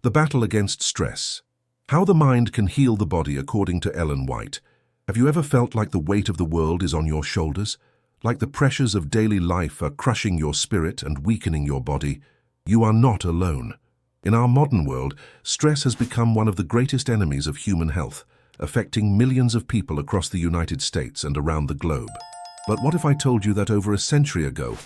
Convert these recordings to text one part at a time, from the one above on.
The battle against stress. How the mind can heal the body according to Ellen White. Have you ever felt like the weight of the world is on your shoulders? Like the pressures of daily life are crushing your spirit and weakening your body? You are not alone. In our modern world, stress has become one of the greatest enemies of human health, affecting millions of people across the United States and around the globe. But what if I told you that over a century ago,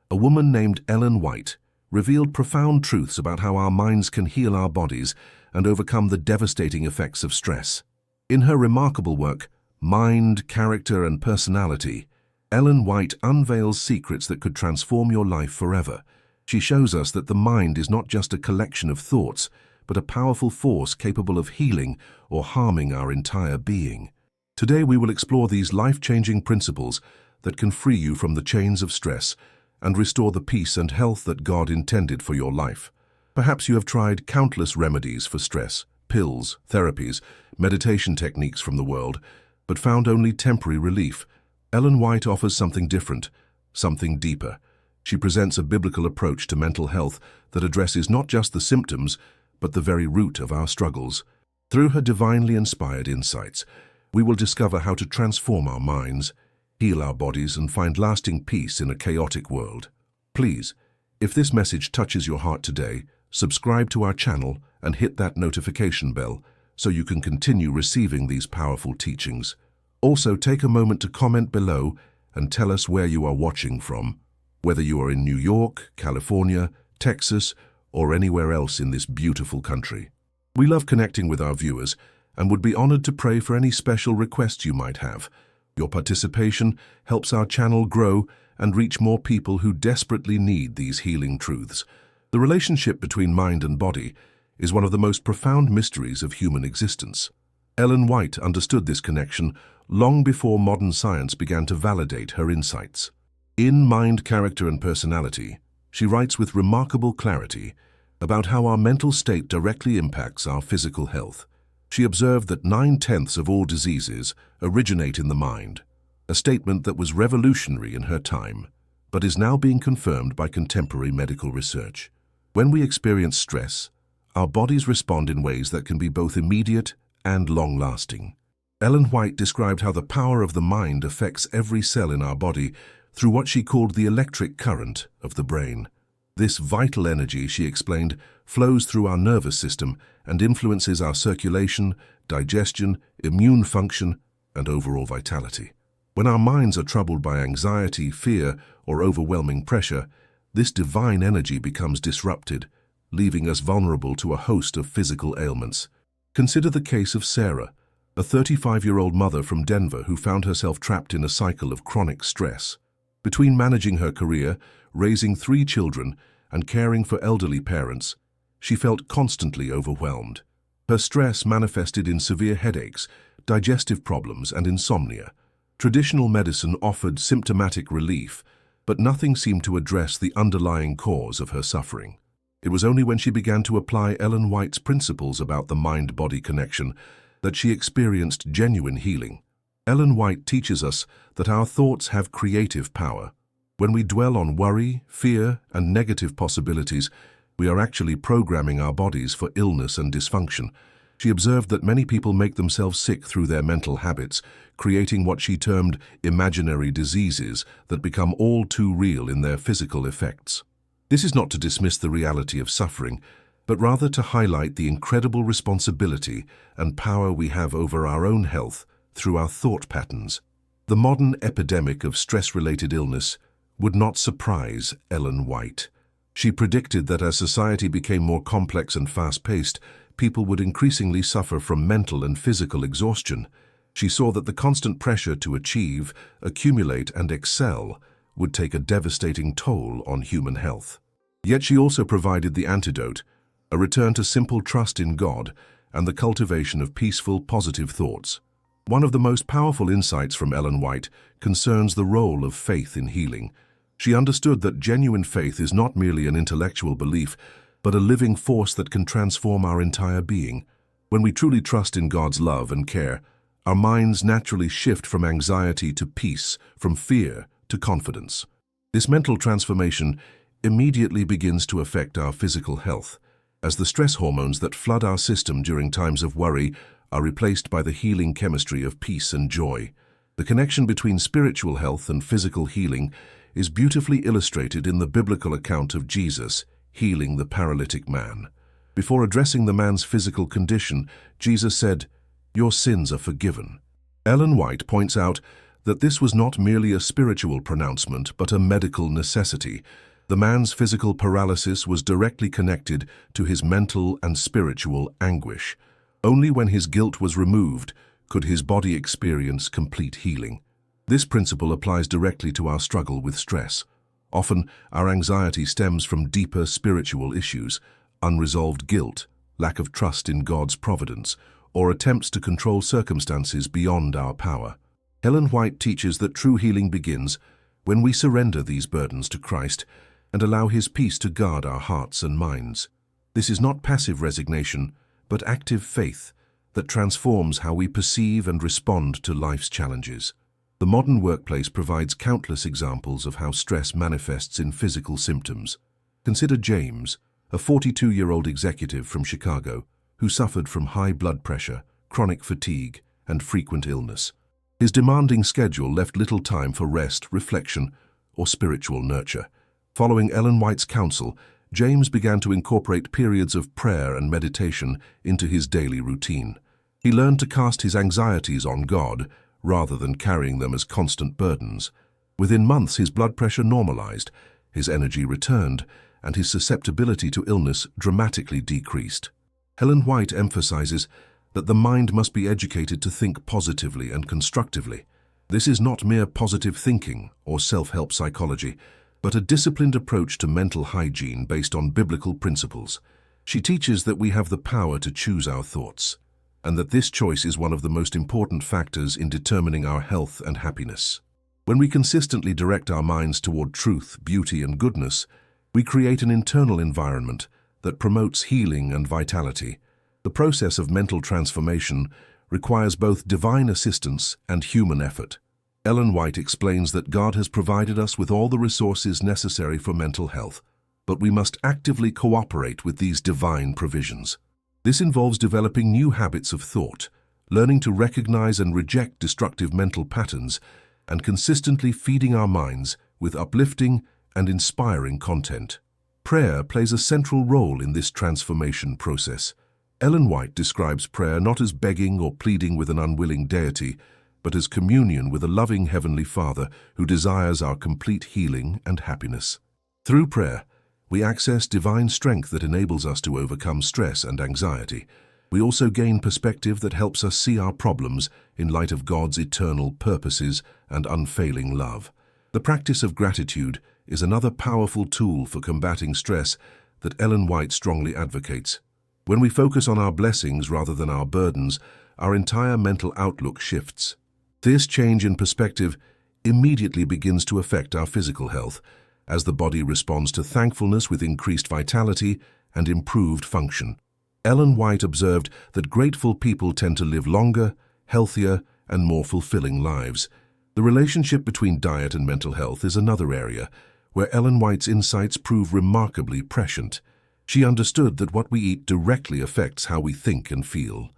a woman named Ellen White revealed profound truths about how our minds can heal our bodies and overcome the devastating effects of stress? In her remarkable work, Mind, Character, and Personality, Ellen White unveils secrets that could transform your life forever. She shows us that the mind is not just a collection of thoughts, but a powerful force capable of healing or harming our entire being. Today we will explore these life-changing principles that can free you from the chains of stress and restore the peace and health that God intended for your life. Perhaps you have tried countless remedies for stress, pills, therapies, meditation techniques from the world, but found only temporary relief. Ellen White offers something different, something deeper. She presents a biblical approach to mental health that addresses not just the symptoms, but the very root of our struggles. Through her divinely inspired insights, we will discover how to transform our minds, heal our bodies, and find lasting peace in a chaotic world. Please, if this message touches your heart today, subscribe to our channel and hit that notification bell so you can continue receiving these powerful teachings. Also, take a moment to comment below and tell us where you are watching from, whether you are in New York, California, Texas, or anywhere else in this beautiful country. We love connecting with our viewers and would be honored to pray for any special requests you might have. Your participation helps our channel grow and reach more people who desperately need these healing truths. The relationship between mind and body is one of the most profound mysteries of human existence. Ellen White understood this connection long before modern science began to validate her insights. In Mind, Character, and Personality, she writes with remarkable clarity about how our mental state directly impacts our physical health. She observed that 9/10 of all diseases originate in the mind, a statement that was revolutionary in her time, but is now being confirmed by contemporary medical research. When we experience stress, our bodies respond in ways that can be both immediate and long-lasting. Ellen White described how the power of the mind affects every cell in our body through what she called the electric current of the brain. This vital energy, she explained, flows through our nervous system and influences our circulation, digestion, immune function, and overall vitality. When our minds are troubled by anxiety, fear, or overwhelming pressure, this divine energy becomes disrupted, leaving us vulnerable to a host of physical ailments. Consider the case of Sarah, a 35-year-old mother from Denver who found herself trapped in a cycle of chronic stress. Between managing her career, raising 3 children, and caring for elderly parents, she felt constantly overwhelmed. Her stress manifested in severe headaches, digestive problems, and insomnia. Traditional medicine offered symptomatic relief, but nothing seemed to address the underlying cause of her suffering. It was only when she began to apply Ellen White's principles about the mind-body connection that she experienced genuine healing. Ellen White teaches us that our thoughts have creative power. When we dwell on worry, fear, and negative possibilities, we are actually programming our bodies for illness and dysfunction. She observed that many people make themselves sick through their mental habits, creating what she termed imaginary diseases that become all too real in their physical effects. This is not to dismiss the reality of suffering, but rather to highlight the incredible responsibility and power we have over our own health through our thought patterns. The modern epidemic of stress-related illness would not surprise Ellen White. She predicted that as society became more complex and fast-paced, people would increasingly suffer from mental and physical exhaustion. She saw that the constant pressure to achieve, accumulate, and excel would take a devastating toll on human health. Yet she also provided the antidote, a return to simple trust in God and the cultivation of peaceful, positive thoughts. One of the most powerful insights from Ellen White concerns the role of faith in healing. She understood that genuine faith is not merely an intellectual belief, but a living force that can transform our entire being. When we truly trust in God's love and care, our minds naturally shift from anxiety to peace, from fear to confidence. This mental transformation immediately begins to affect our physical health. as the stress hormones that flood our system during times of worry are replaced by the healing chemistry of peace and joy. The connection between spiritual health and physical healing is beautifully illustrated in the biblical account of Jesus healing the paralytic man. Before addressing the man's physical condition, Jesus said, "Your sins are forgiven." Ellen White points out that this was not merely a spiritual pronouncement, but a medical necessity. The man's physical paralysis was directly connected to his mental and spiritual anguish. Only when his guilt was removed could his body experience complete healing. This principle applies directly to our struggle with stress. Often, our anxiety stems from deeper spiritual issues, unresolved guilt, lack of trust in God's providence, or attempts to control circumstances beyond our power. Ellen White teaches that true healing begins when we surrender these burdens to Christ and allow His peace to guard our hearts and minds. This is not passive resignation, but active faith that transforms how we perceive and respond to life's challenges. The modern workplace provides countless examples of how stress manifests in physical symptoms. Consider James, a 42-year-old executive from Chicago who suffered from high blood pressure, chronic fatigue, and frequent illness. His demanding schedule left little time for rest, reflection, or spiritual nurture. Following Ellen White's counsel, James began to incorporate periods of prayer and meditation into his daily routine. He learned to cast his anxieties on God rather than carrying them as constant burdens. Within months, his blood pressure normalized, his energy returned, and his susceptibility to illness dramatically decreased. Ellen White emphasizes that the mind must be educated to think positively and constructively. This is not mere positive thinking or self-help psychology, but a disciplined approach to mental hygiene based on biblical principles. She teaches that we have the power to choose our thoughts, and that this choice is one of the most important factors in determining our health and happiness. When we consistently direct our minds toward truth, beauty, and goodness, we create an internal environment that promotes healing and vitality. The process of mental transformation requires both divine assistance and human effort. Ellen White explains that God has provided us with all the resources necessary for mental health, but we must actively cooperate with these divine provisions. This involves developing new habits of thought, learning to recognize and reject destructive mental patterns, and consistently feeding our minds with uplifting and inspiring content. Prayer plays a central role in this transformation process. Ellen White describes prayer not as begging or pleading with an unwilling deity, but as communion with a loving Heavenly Father who desires our complete healing and happiness. Through prayer, we access divine strength that enables us to overcome stress and anxiety. We also gain perspective that helps us see our problems in light of God's eternal purposes and unfailing love. The practice of gratitude is another powerful tool for combating stress that Ellen White strongly advocates. When we focus on our blessings rather than our burdens, our entire mental outlook shifts. This change in perspective immediately begins to affect our physical health, as the body responds to thankfulness with increased vitality and improved function. Ellen White observed that grateful people tend to live longer, healthier, and more fulfilling lives. The relationship between diet and mental health is another area where Ellen White's insights prove remarkably prescient. She understood that what we eat directly affects how we think and feel.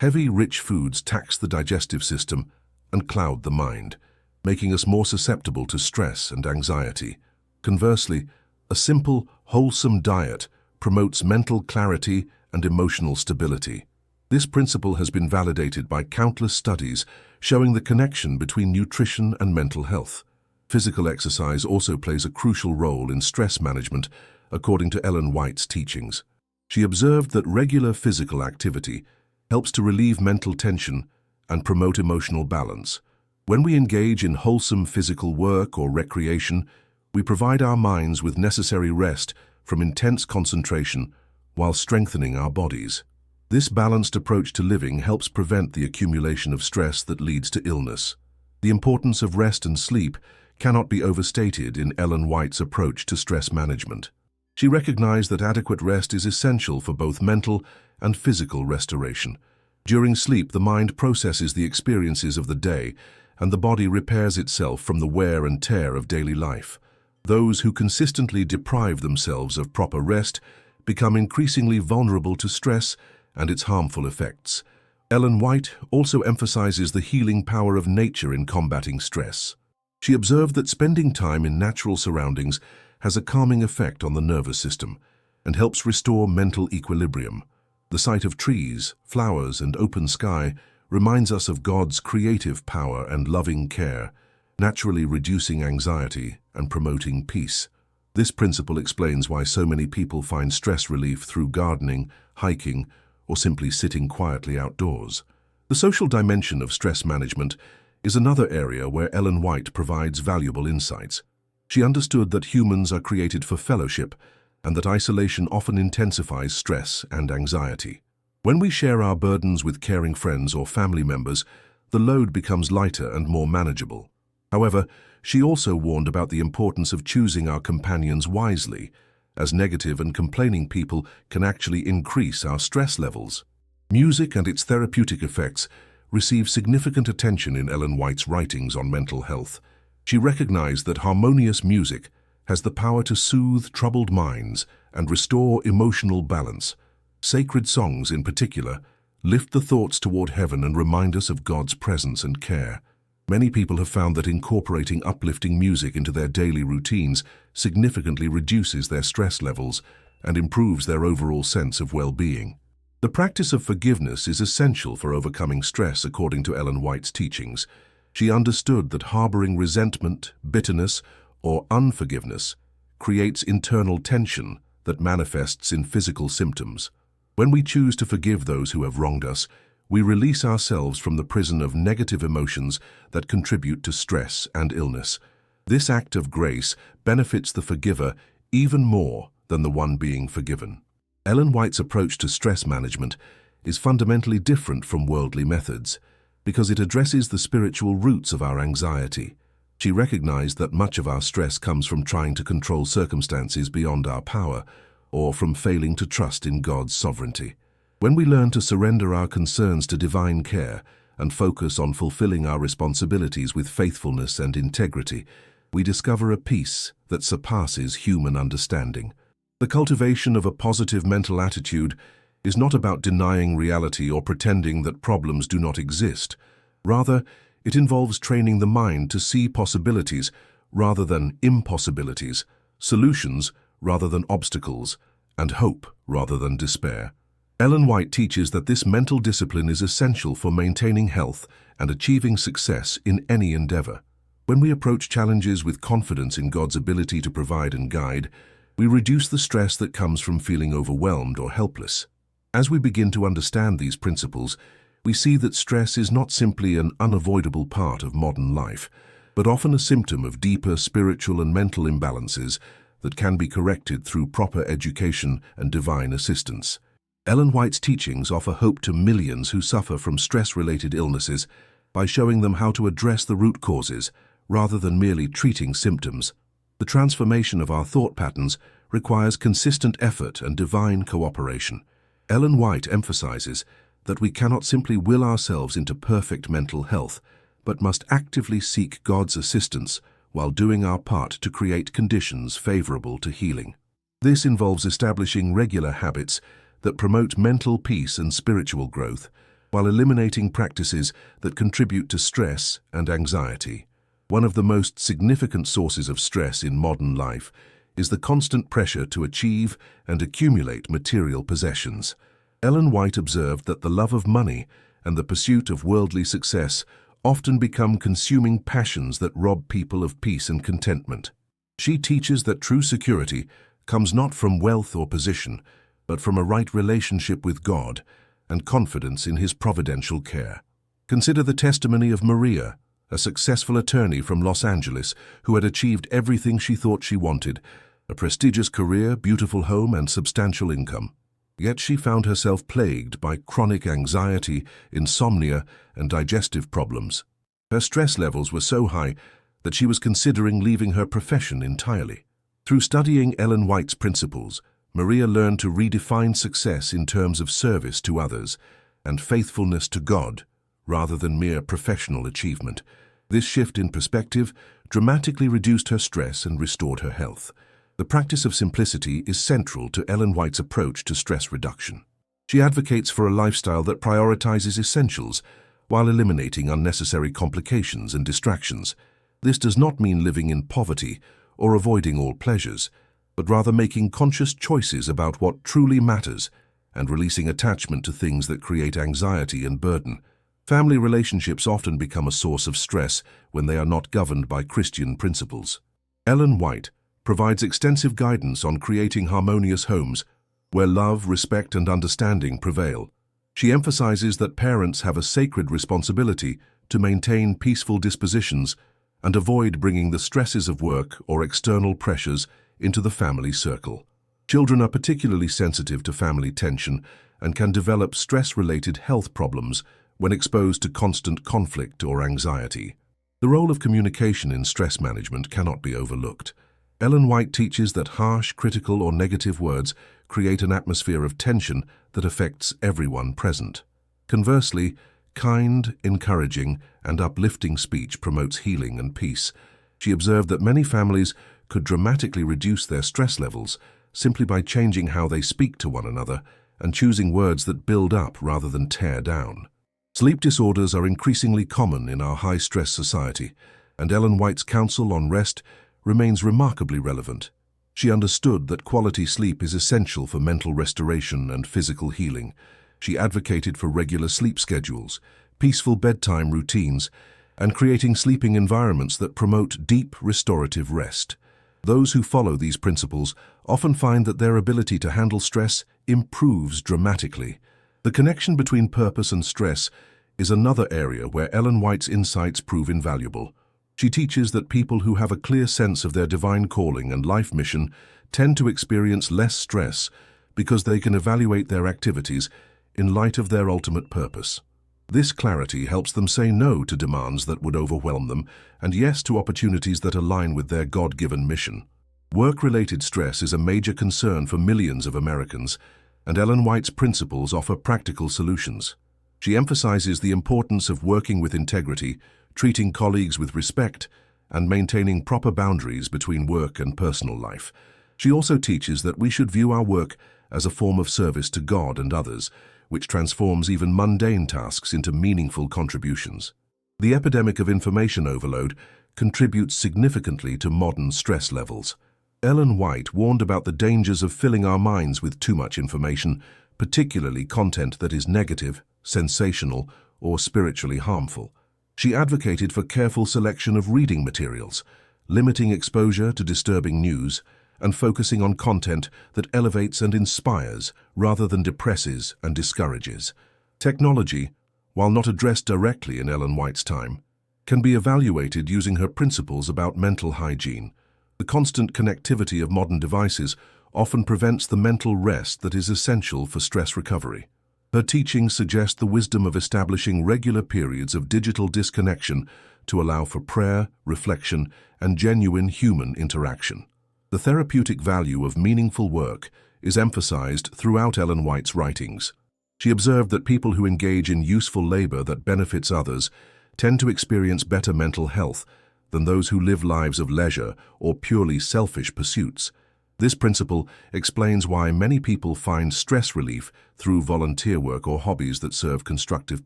Heavy, rich foods tax the digestive system and cloud the mind, making us more susceptible to stress and anxiety. Conversely, a simple, wholesome diet promotes mental clarity and emotional stability. This principle has been validated by countless studies showing the connection between nutrition and mental health. Physical exercise also plays a crucial role in stress management, according to Ellen White's teachings. She observed that regular physical activity helps to relieve mental tension and promote emotional balance. When we engage in wholesome physical work or recreation, we provide our minds with necessary rest from intense concentration while strengthening our bodies. This balanced approach to living helps prevent the accumulation of stress that leads to illness. The importance of rest and sleep cannot be overstated in Ellen White's approach to stress management. She recognized that adequate rest is essential for both mental and physical restoration. During sleep, the mind processes the experiences of the day, and the body repairs itself from the wear and tear of daily life. Those who consistently deprive themselves of proper rest become increasingly vulnerable to stress and its harmful effects. Ellen White also emphasizes the healing power of nature in combating stress. She observed that spending time in natural surroundings has a calming effect on the nervous system and helps restore mental equilibrium. The sight of trees, flowers, and open sky reminds us of God's creative power and loving care, naturally reducing anxiety and promoting peace. This principle explains why so many people find stress relief through gardening, hiking, or simply sitting quietly outdoors. The social dimension of stress management is another area where Ellen White provides valuable insights. She understood that humans are created for fellowship and that isolation often intensifies stress and anxiety. When we share our burdens with caring friends or family members, the load becomes lighter and more manageable. However, she also warned about the importance of choosing our companions wisely, as negative and complaining people can actually increase our stress levels. Music and its therapeutic effects receive significant attention in Ellen White's writings on mental health. She recognized that harmonious music has the power to soothe troubled minds and restore emotional balance. Sacred songs, in particular, lift the thoughts toward heaven and remind us of God's presence and care. Many people have found that incorporating uplifting music into their daily routines significantly reduces their stress levels and improves their overall sense of well-being. The practice of forgiveness is essential for overcoming stress, according to Ellen White's teachings. She understood that harboring resentment, bitterness, or unforgiveness creates internal tension that manifests in physical symptoms. When we choose to forgive those who have wronged us, we release ourselves from the prison of negative emotions that contribute to stress and illness. This act of grace benefits the forgiver even more than the one being forgiven. Ellen White's approach to stress management is fundamentally different from worldly methods because it addresses the spiritual roots of our anxiety. She recognized that much of our stress comes from trying to control circumstances beyond our power or from failing to trust in God's sovereignty. When we learn to surrender our concerns to divine care and focus on fulfilling our responsibilities with faithfulness and integrity, we discover a peace that surpasses human understanding. The cultivation of a positive mental attitude is not about denying reality or pretending that problems do not exist. Rather, it involves training the mind to see possibilities rather than impossibilities, solutions rather than obstacles, and hope rather than despair. Ellen White teaches that this mental discipline is essential for maintaining health and achieving success in any endeavor. When we approach challenges with confidence in God's ability to provide and guide, we reduce the stress that comes from feeling overwhelmed or helpless. As we begin to understand these principles, we see that stress is not simply an unavoidable part of modern life, but often a symptom of deeper spiritual and mental imbalances that can be corrected through proper education and divine assistance. Ellen White's teachings offer hope to millions who suffer from stress-related illnesses by showing them how to address the root causes rather than merely treating symptoms. The transformation of our thought patterns requires consistent effort and divine cooperation. Ellen White emphasizes that we cannot simply will ourselves into perfect mental health, but must actively seek God's assistance while doing our part to create conditions favorable to healing. This involves establishing regular habits that promote mental peace and spiritual growth, while eliminating practices that contribute to stress and anxiety. One of the most significant sources of stress in modern life is the constant pressure to achieve and accumulate material possessions. Ellen White observed that the love of money and the pursuit of worldly success often become consuming passions that rob people of peace and contentment. She teaches that true security comes not from wealth or position, but from a right relationship with God and confidence in His providential care. Consider the testimony of Maria, a successful attorney from Los Angeles who had achieved everything she thought she wanted: a prestigious career, beautiful home, and substantial income. Yet she found herself plagued by chronic anxiety, insomnia, and digestive problems. Her stress levels were so high that she was considering leaving her profession entirely. Through studying Ellen White's principles, Maria learned to redefine success in terms of service to others and faithfulness to God, rather than mere professional achievement. This shift in perspective dramatically reduced her stress and restored her health. The practice of simplicity is central to Ellen White's approach to stress reduction. She advocates for a lifestyle that prioritizes essentials while eliminating unnecessary complications and distractions. This does not mean living in poverty or avoiding all pleasures, but rather making conscious choices about what truly matters and releasing attachment to things that create anxiety and burden. Family relationships often become a source of stress when they are not governed by Christian principles. Ellen White provides extensive guidance on creating harmonious homes where love, respect, and understanding prevail. She emphasizes that parents have a sacred responsibility to maintain peaceful dispositions and avoid bringing the stresses of work or external pressures into the family circle. Children are particularly sensitive to family tension and can develop stress-related health problems when exposed to constant conflict or anxiety. The role of communication in stress management cannot be overlooked. Ellen White teaches that harsh, critical, or negative words create an atmosphere of tension that affects everyone present. Conversely, kind, encouraging, and uplifting speech promotes healing and peace. She observed that many families could dramatically reduce their stress levels simply by changing how they speak to one another and choosing words that build up rather than tear down. Sleep disorders are increasingly common in our high-stress society, and Ellen White's counsel on rest remains remarkably relevant. She understood that quality sleep is essential for mental restoration and physical healing. She advocated for regular sleep schedules, peaceful bedtime routines, and creating sleeping environments that promote deep, restorative rest. Those who follow these principles often find that their ability to handle stress improves dramatically. The connection between purpose and stress is another area where Ellen White's insights prove invaluable. She teaches that people who have a clear sense of their divine calling and life mission tend to experience less stress because they can evaluate their activities in light of their ultimate purpose. This clarity helps them say no to demands that would overwhelm them and yes to opportunities that align with their God-given mission. Work-related stress is a major concern for millions of Americans, and Ellen White's principles offer practical solutions. She emphasizes the importance of working with integrity, treating colleagues with respect, and maintaining proper boundaries between work and personal life. She also teaches that we should view our work as a form of service to God and others, which transforms even mundane tasks into meaningful contributions. The epidemic of information overload contributes significantly to modern stress levels. Ellen White warned about the dangers of filling our minds with too much information, particularly content that is negative, sensational, or spiritually harmful. She advocated for careful selection of reading materials, limiting exposure to disturbing news, and focusing on content that elevates and inspires rather than depresses and discourages. Technology, while not addressed directly in Ellen White's time, can be evaluated using her principles about mental hygiene. The constant connectivity of modern devices often prevents the mental rest that is essential for stress recovery. Her teachings suggest the wisdom of establishing regular periods of digital disconnection to allow for prayer, reflection, and genuine human interaction. The therapeutic value of meaningful work is emphasized throughout Ellen White's writings. She observed that people who engage in useful labor that benefits others tend to experience better mental health than those who live lives of leisure or purely selfish pursuits. This principle explains why many people find stress relief through volunteer work or hobbies that serve constructive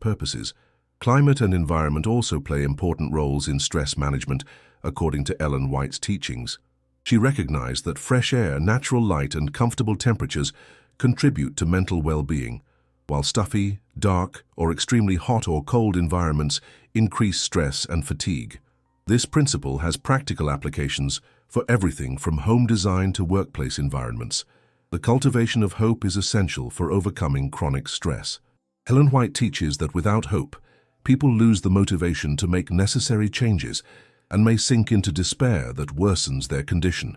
purposes. Climate and environment also play important roles in stress management, according to Ellen White's teachings. She recognized that fresh air, natural light, and comfortable temperatures contribute to mental well-being, while stuffy, dark, or extremely hot or cold environments increase stress and fatigue. This principle has practical applications for everything from home design to workplace environments. The cultivation of hope is essential for overcoming chronic stress. Ellen White teaches that without hope, people lose the motivation to make necessary changes and may sink into despair that worsens their condition.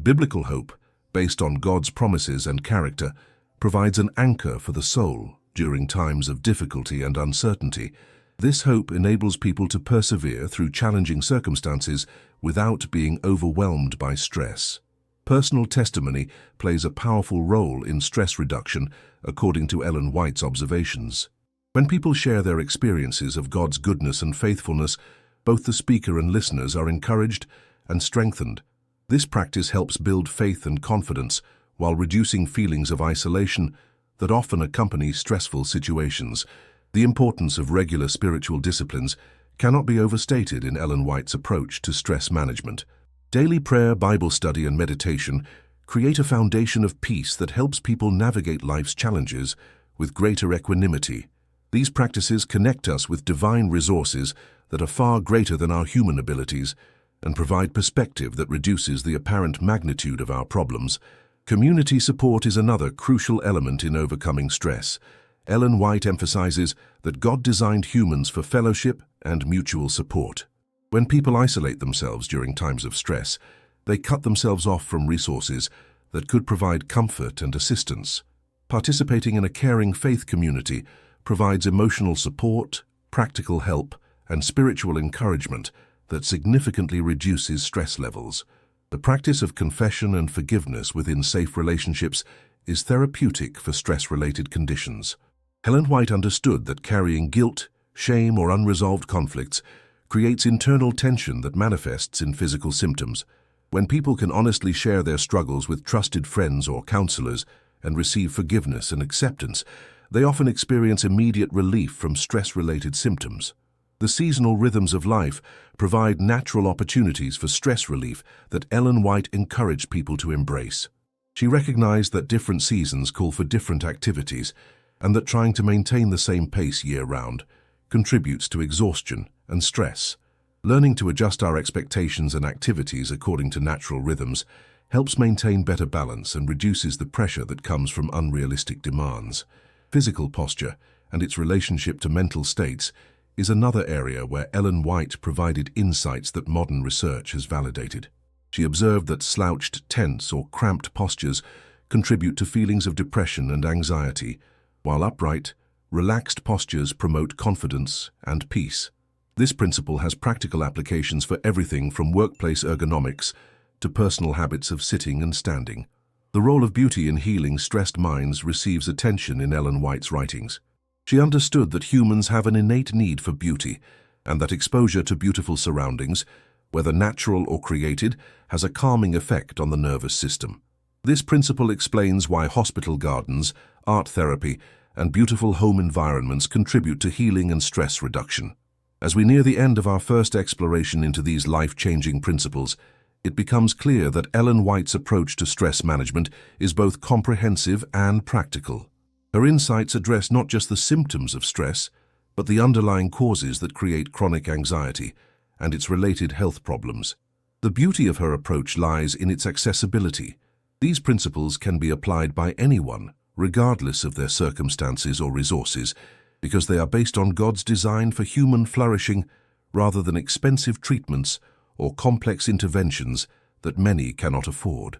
Biblical hope, based on God's promises and character, provides an anchor for the soul during times of difficulty and uncertainty. This hope enables people to persevere through challenging circumstances without being overwhelmed by stress. Personal testimony plays a powerful role in stress reduction, according to Ellen White's observations. When people share their experiences of God's goodness and faithfulness, both the speaker and listeners are encouraged and strengthened. This practice helps build faith and confidence while reducing feelings of isolation that often accompany stressful situations. The importance of regular spiritual disciplines cannot be overstated in Ellen White's approach to stress management. Daily prayer, Bible study, and meditation create a foundation of peace that helps people navigate life's challenges with greater equanimity. These practices connect us with divine resources that are far greater than our human abilities and provide perspective that reduces the apparent magnitude of our problems. Community support is another crucial element in overcoming stress. Ellen White emphasizes that God designed humans for fellowship and mutual support. When people isolate themselves during times of stress, they cut themselves off from resources that could provide comfort and assistance. Participating in a caring faith community provides emotional support, practical help, and spiritual encouragement that significantly reduces stress levels. The practice of confession and forgiveness within safe relationships is therapeutic for stress-related conditions. Ellen White understood that carrying guilt, shame, or unresolved conflicts creates internal tension that manifests in physical symptoms. When people can honestly share their struggles with trusted friends or counselors and receive forgiveness and acceptance, they often experience immediate relief from stress-related symptoms. The seasonal rhythms of life provide natural opportunities for stress relief that Ellen White encouraged people to embrace. She recognized that different seasons call for different activities and that trying to maintain the same pace year-round contributes to exhaustion and stress. Learning to adjust our expectations and activities according to natural rhythms helps maintain better balance and reduces the pressure that comes from unrealistic demands. Physical posture and its relationship to mental states is another area where Ellen White provided insights that modern research has validated. She observed that slouched, tense, or cramped postures contribute to feelings of depression and anxiety, while upright, relaxed postures promote confidence and peace. This principle has practical applications for everything from workplace ergonomics to personal habits of sitting and standing. The role of beauty in healing stressed minds receives attention in Ellen White's writings. She understood that humans have an innate need for beauty, and that exposure to beautiful surroundings, whether natural or created, has a calming effect on the nervous system. This principle explains why hospital gardens, art therapy, and beautiful home environments contribute to healing and stress reduction. As we near the end of our first exploration into these life-changing principles, it becomes clear that Ellen White's approach to stress management is both comprehensive and practical. Her insights address not just the symptoms of stress, but the underlying causes that create chronic anxiety and its related health problems. The beauty of her approach lies in its accessibility. These principles can be applied by anyone, regardless of their circumstances or resources, because they are based on God's design for human flourishing rather than expensive treatments or complex interventions that many cannot afford.